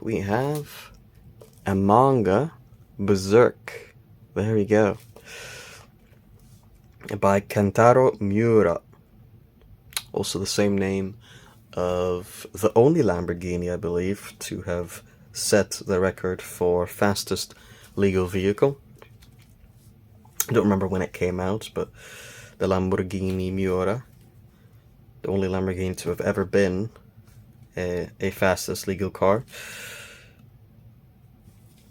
we have a manga, Berserk. There we go. By Kentaro Miura. Also the same name of the only Lamborghini, I believe, to have set the record for fastest legal vehicle. I don't remember when it came out, but the Lamborghini Miura, the only Lamborghini to have ever been a fastest legal car.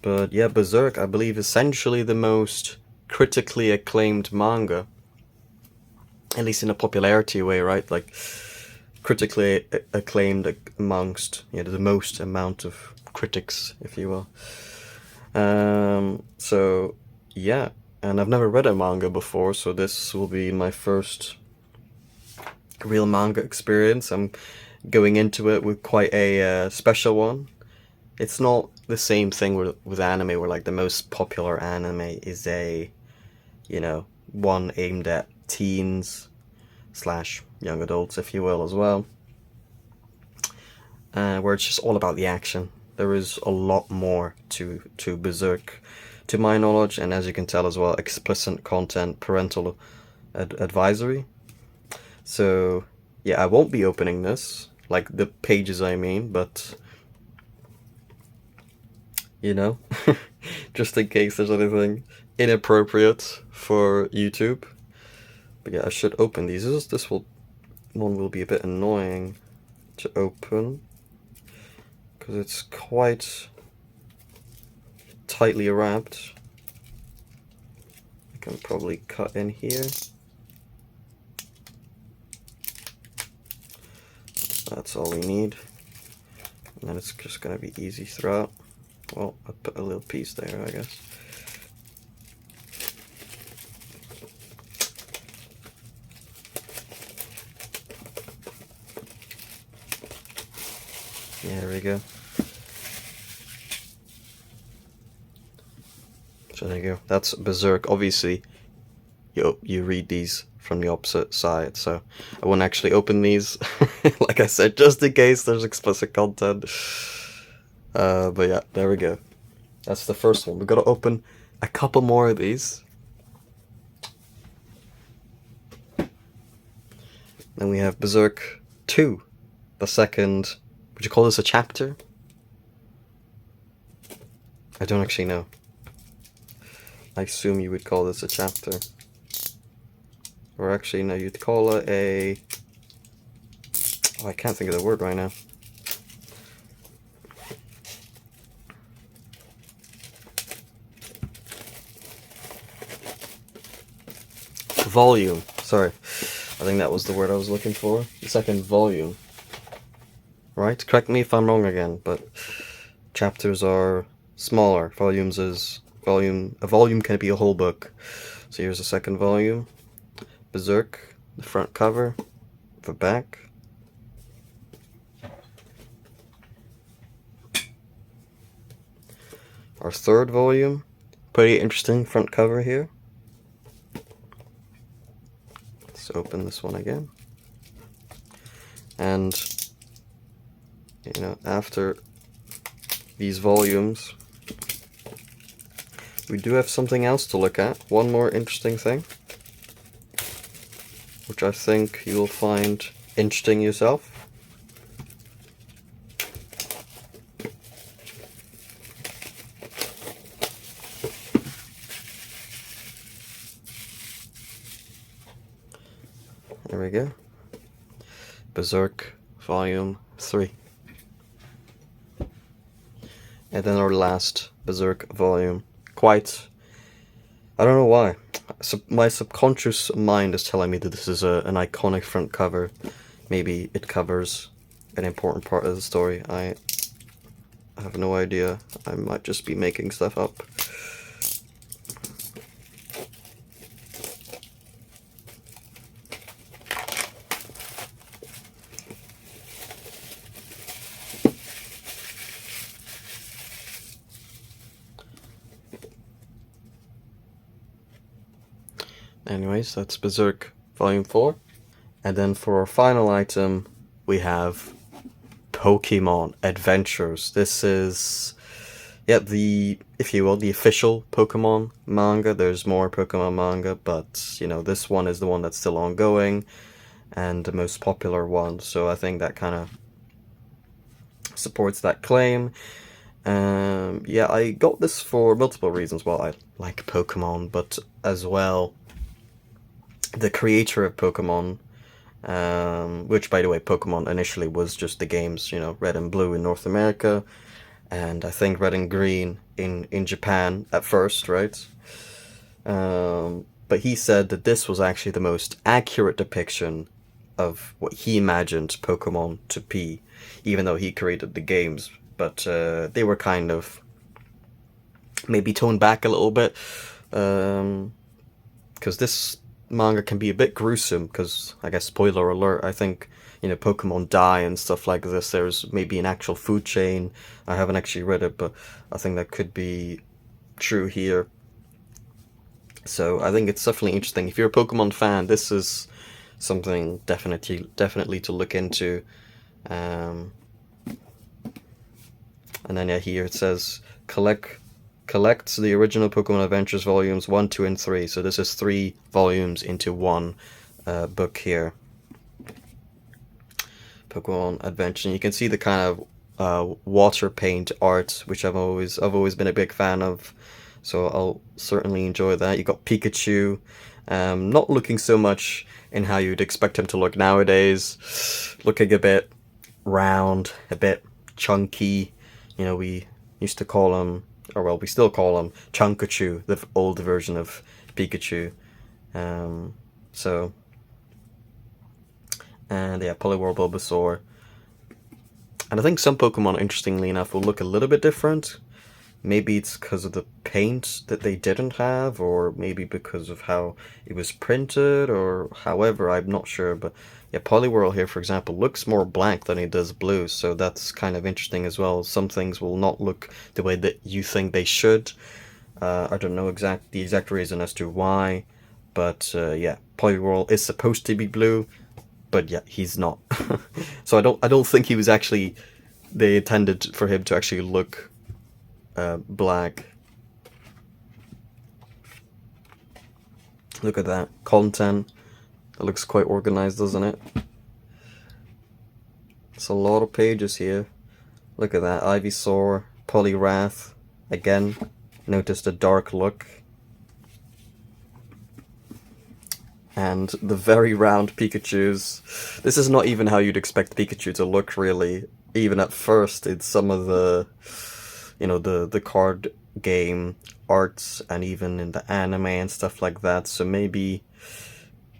But yeah, Berserk, I believe, essentially the most critically acclaimed manga, at least in a popularity way, right? Like, critically acclaimed amongst, you know, the most amount of critics, if you will. So yeah, and I've never read a manga before, so this will be my first real manga experience. I'm going into it with quite a special one. It's not the same thing with anime, where like the most popular anime is a, you know, one aimed at teens slash young adults, if you will, as well. Where it's just all about the action. There is a lot more to Berserk, to my knowledge, and as you can tell as well, explicit content, parental advisory. So yeah, I won't be opening this, like the pages I mean, but you know, just in case there's anything inappropriate for YouTube. But yeah, I should open these. One will be a bit annoying to open, because it's quite tightly wrapped. I can probably cut in here. That's all we need. And then it's just going to be easy throughout. Well, I'll put a little piece there, I guess. Yeah, there we go. So there you go. That's Berserk. Obviously, you read these from the opposite side, so I won't actually open these, like I said, just in case there's explicit content. But yeah, there we go. That's the first one. We've got to open a couple more of these. Then we have Berserk 2, the second. Would you call this a chapter? I don't actually know. I assume you would call this a chapter. Or actually, no, you'd call it a... Oh, I can't think of the word right now. Volume. Sorry. I think that was the word I was looking for. The second volume. Right? Correct me if I'm wrong again, but chapters are smaller. Volumes is... A volume can be a whole book. So here's the second volume. Berserk, the front cover, the back. Our third volume, pretty interesting front cover here. Let's open this one again. And, you know, after these volumes, we do have something else to look at. One more interesting thing, which I think you'll find interesting yourself. There we go. Berserk Volume 3. And then our last Berserk volume. Quite... I don't know why. My subconscious mind is telling me that this is an iconic front cover. Maybe it covers an important part of the story. I have no idea. I might just be making stuff up. Anyways, that's Berserk Volume 4. And then for our final item, we have Pokemon Adventures. This is, yeah, if you will, the official Pokemon manga. There's more Pokemon manga, but, you know, this one is the one that's still ongoing and the most popular one. So I think that kind of supports that claim. Yeah, I got this for multiple reasons. Well, I like Pokemon, but as well, the creator of Pokemon, which, by the way, Pokemon initially was just the games, you know, Red and Blue in North America, and I think Red and Green in Japan at first, right? But he said that this was actually the most accurate depiction of what he imagined Pokemon to be, even though he created the games. But they were kind of maybe toned back a little bit, because this manga can be a bit gruesome, because, I guess, spoiler alert, I think, you know, Pokemon die and stuff like this. There's maybe an actual food chain. I haven't actually read it, but I think that could be true here. So I think it's definitely interesting. If you're a Pokemon fan, this is something definitely to look into. And then, yeah, here it says collects the original Pokemon Adventures volumes 1, 2, and 3. So this is 3 volumes into one book here. Pokemon Adventure. And you can see the kind of water paint art, which I've always been a big fan of. So I'll certainly enjoy that. You got Pikachu, not looking so much in how you'd expect him to look nowadays, looking a bit round, a bit chunky. You know, we used to call him, or well, we still call him Chunkachu, the old version of Pikachu. So, and yeah, Poliwhirl, Bulbasaur. And I think some Pokemon, interestingly enough, will look a little bit different. Maybe it's because of the paint that they didn't have, or maybe because of how it was printed, or however, I'm not sure. But yeah, Poliwhirl here, for example, looks more black than it does blue, so that's kind of interesting as well. Some things will not look the way that you think they should. I don't know the exact reason as to why, but yeah, Poliwhirl is supposed to be blue, but yeah, he's not. So I don't think he was actually, they intended for him to actually look black. Look at that content. It looks quite organized, doesn't it? It's a lot of pages here. Look at that. Ivysaur, Poliwrath. Again, notice the dark look. And the very round Pikachus. This is not even how you'd expect Pikachu to look, really. Even at first, in some of the, you know, the card game arts, and even in the anime and stuff like that. So maybe,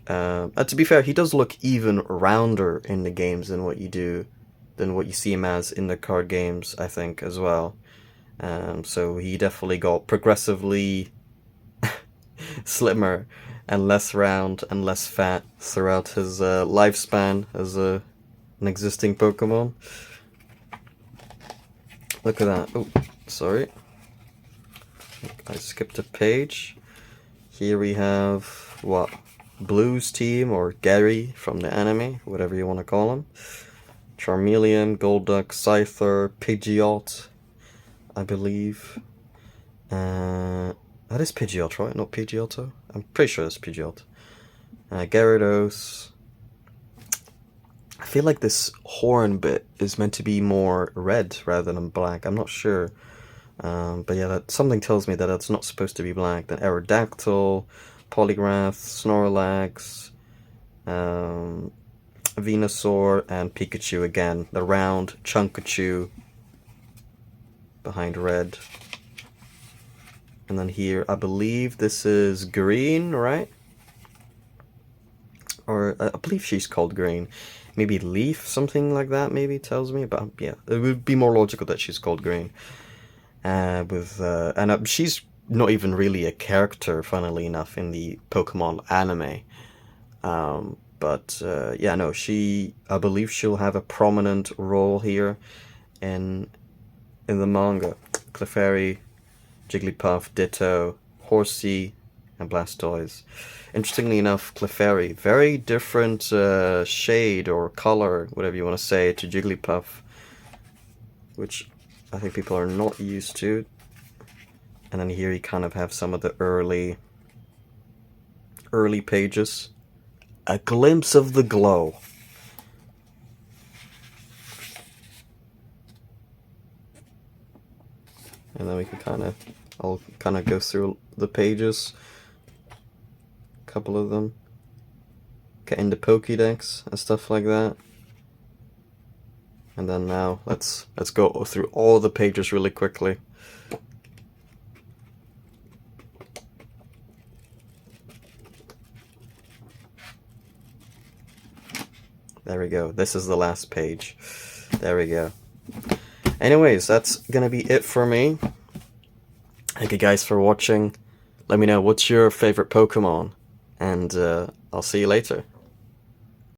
to be fair, he does look even rounder in the games than what you see him as in the card games, I think, as well. So he definitely got progressively slimmer and less round and less fat throughout his lifespan as an existing Pokemon. Look at that. Oh, sorry. I skipped a page. Here we have, what? Blue's team, or Gary from the anime, whatever you want to call him. Charmeleon, Golduck, Scyther, Pidgeot, I believe. That is Pidgeot, right? Not Pidgeotto? I'm pretty sure it's Pidgeot. Gyarados. I feel like this horn bit is meant to be more red rather than black. I'm not sure. But yeah, something tells me that it's not supposed to be black. Then Aerodactyl, Poliwrath, Snorlax, Venusaur, and Pikachu again. The round Chunkachu behind red. And then here, I believe this is Green, right? Or I believe she's called Green. Maybe Leaf, something like that, maybe tells me. But yeah, it would be more logical that she's called Green. She's not even really a character, funnily enough, in the Pokemon anime. Yeah, no, I believe she'll have a prominent role here in the manga. Clefairy, Jigglypuff, Ditto, Horsey, and Blastoise. Interestingly enough, Clefairy, very different shade or color, whatever you want to say, to Jigglypuff. which I think people are not used to. And then here you kind of have some of the early pages. A glimpse of the glow. And then we can I'll kind of go through the pages. A couple of them. Get into Pokédex and stuff like that. And then now let's go through all the pages really quickly. There we go. This is the last page. There we go. Anyways, that's gonna be it for me. Thank you guys for watching. Let me know what's your favorite Pokemon, and I'll see you later.